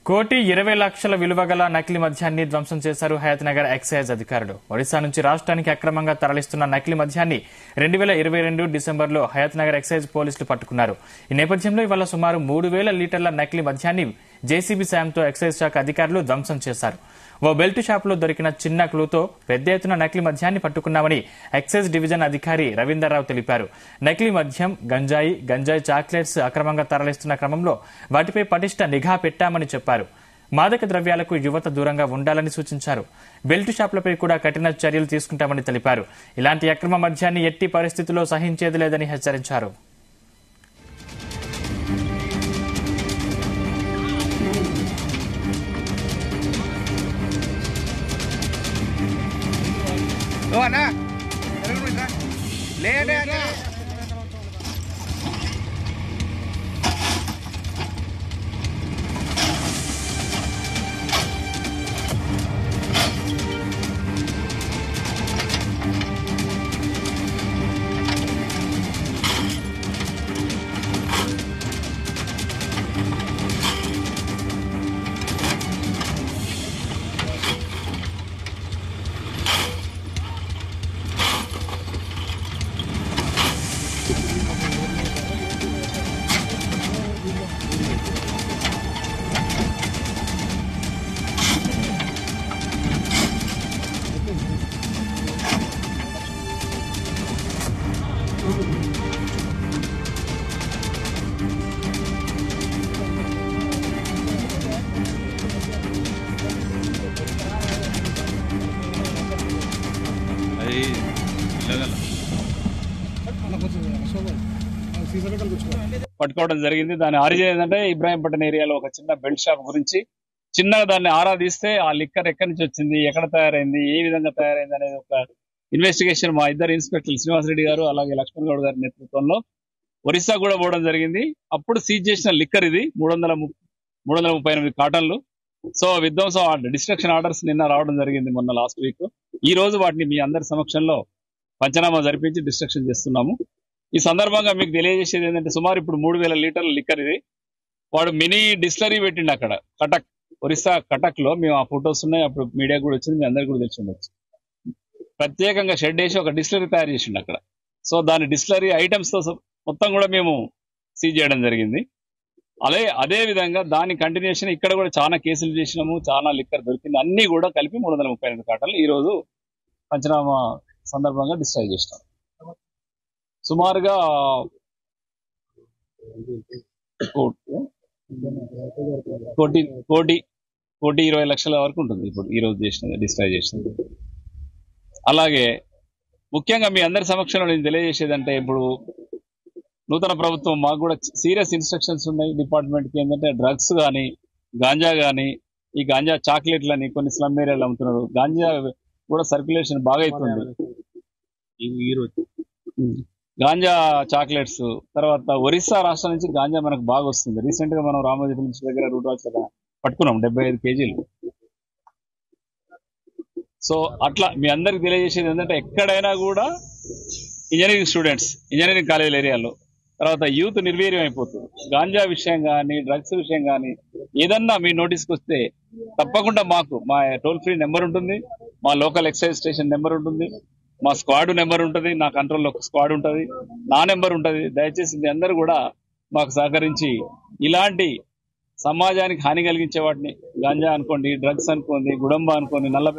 ₹1,20,00,000 విలువ గల నకిలీ మద్యాన్ని ధ్వంసం చేశారు హయత్ నగర్ ఎక్సైజ్ అధికారులు. ఒడిశా నుంచి రాష్ట్రానికి అక్రమంగా తరలిస్తున్న నకిలీ మద్యాన్ని 2022 డిసెంబర్లో హయత్ నగర్ ఎక్సైజ్ పోలీసులు పట్టుకున్నారు. ఈ నేపథ్యంలో ఇవాళ సుమారు 3,000 లీటర్ల నకిలీ మద్యాన్ని జేసీబీ సాయంతో ఎక్సైజ్ శాఖ అధికారులు ధ్వంసం చేశారు. ఓ బెల్ట్ షాపులో దొరికిన చిన్న క్లూతో పెద్ద ఎత్తున నకిలీ మద్యాన్ని పట్టుకున్నామని ఎక్సైజ్ డివిజన్ అధికారి రవీందర్రావు తెలిపారు. నకిలీ మద్యం, గంజాయి చాక్లెట్స్ అక్రమంగా తరలిస్తున్న క్రమంలో వాటిపై పటిష్ట నిఘా పెట్టామని చెప్పారు. మాదక ద్రవ్యాలకు యువత దూరంగా ఉండాలని సూచించారు. బెల్ట్ షాపులపై కూడా కఠిన చర్యలు తీసుకుంటామని తెలిపారు. ఇలాంటి అక్రమ మద్యాన్ని ఎట్టి పరిస్థితుల్లో సహించేది లేదని హెచ్చరించారు. పట్టుకోవడం జరిగింది. దాని ఆరిజిన్ ఏంటంటే ఇబ్రాహీంపట్నం ఏరియాలో ఒక చిన్న బెల్ట్ షాప్ గురించి చిన్నగా దాన్ని ఆరా తీస్తే ఆ లిక్కర్ ఎక్కడి నుంచి వచ్చింది, ఎక్కడ తయారైంది, ఏ విధంగా తయారైంది అనేది ఒక ఇన్వెస్టిగేషన్ మా ఇద్దరు ఇన్స్పెక్టర్లు శ్రీనివాసరెడ్డి గారు అలాగే లక్ష్మణ్ గౌడ్ గారి నేతృత్వంలో ఒరిస్సా కూడా పోవడం జరిగింది. అప్పుడు సీజ్ చేసిన లిక్కర్ ఇది 338 కాటన్లు. సో విధ్వంసం డిస్ట్రక్షన్ ఆర్డర్స్ నిన్న రావడం జరిగింది మొన్న లాస్ట్ వీక్. ఈ రోజు వాటిని మీ అందరి సమక్షంలో పంచనామా జరిపించి డిస్ట్రక్షన్ చేస్తున్నాము. ఈ సందర్భంగా మీకు తెలియజేసేది ఏంటంటే సుమారు ఇప్పుడు 3,000 లీటర్ల లిక్కర్ ఇది. వాడు మినీ డిస్టిలరీ పెట్టిండు అక్కడ కటక్, ఒరిస్సా కటక్ లో. మేము ఆ ఫొటోస్ ఉన్నాయి, అప్పుడు మీడియా కూడా వచ్చింది, మీ అందరికి కూడా తెలిసి ఉండొచ్చు. ప్రత్యేకంగా షెడ్ వేసి ఒక డిస్టిలరీ తయారు చేసిండు అక్కడ. సో దాని డిస్టిలరీ ఐటమ్స్ తో మొత్తం కూడా మేము సీజ్ చేయడం జరిగింది. అదే విధంగా దాని కంటిన్యూషన్ ఇక్కడ కూడా చాలా కేసులు చేసినాము, చాలా లిక్కర్ దొరికింది. అన్ని కూడా కలిపి 338 కాటన్లు ఈ రోజు పంచనామా సందర్భంగా డిస్ట్రాయ్ చేసినాం. సుమారుగా 1,20,00,000 వరకు ఉంటుంది ఇప్పుడు ఈ రోజు డిస్ట్రాయ్ చేసినది. అలాగే ముఖ్యంగా మీ అందరి సమక్షంలో నేను తెలియజేసేదంటే ఇప్పుడు నూతన ప్రభుత్వం మాకు కూడా సీరియస్ ఇన్స్ట్రక్షన్స్ ఉన్నాయి డిపార్ట్మెంట్ కి. ఏంటంటే డ్రగ్స్ కానీ, గాంజా కానీ, ఈ గాంజా చాక్లెట్లని కొన్ని స్లమ్ ఏరియాలో అమ్ముతున్నారు. గాంజా కూడా సర్క్యులేషన్ బాగా అవుతుంది. గాంజా చాక్లెట్స్ తర్వాత ఒరిస్సా రాష్ట్రం నుంచి గాంజా మనకు బాగా వస్తుంది. రీసెంట్ గా మనం రామోజీ ఫిల్మ్స్ దగ్గర రూట్ దగ్గర పట్టుకున్నాం 75 కేజీలు. సో అట్లా మీ అందరికి తెలియజేసేది ఏంటంటే ఎక్కడైనా కూడా ఇంజనీరింగ్ స్టూడెంట్స్, ఇంజనీరింగ్ కాలేజీల ఏరియాలో తర్వాత యూత్ నిర్వీర్యం అయిపోతుంది. గాంజా విషయం కానీ, డ్రగ్స్ విషయం కానీ ఏదన్నా మీ నోటీస్కి వస్తే తప్పకుండా మా టోల్ ఫ్రీ నెంబర్ ఉంటుంది, మా లోకల్ ఎక్సైజ్ స్టేషన్ నెంబర్ ఉంటుంది, మా స్క్వాడ్ నెంబర్ ఉంటుంది, నా కంట్రోల్లో ఒక స్క్వాడ్ ఉంటుంది, నా నెంబర్ ఉంటుంది. దయచేసి మీ అందరూ కూడా మాకు సహకరించి ఇలాంటి సమాజానికి హాని కలిగించే వాటిని, గాంజా అనుకోండి, డ్రగ్స్ అనుకోండి, గుడంబ అనుకోండి, నల్ల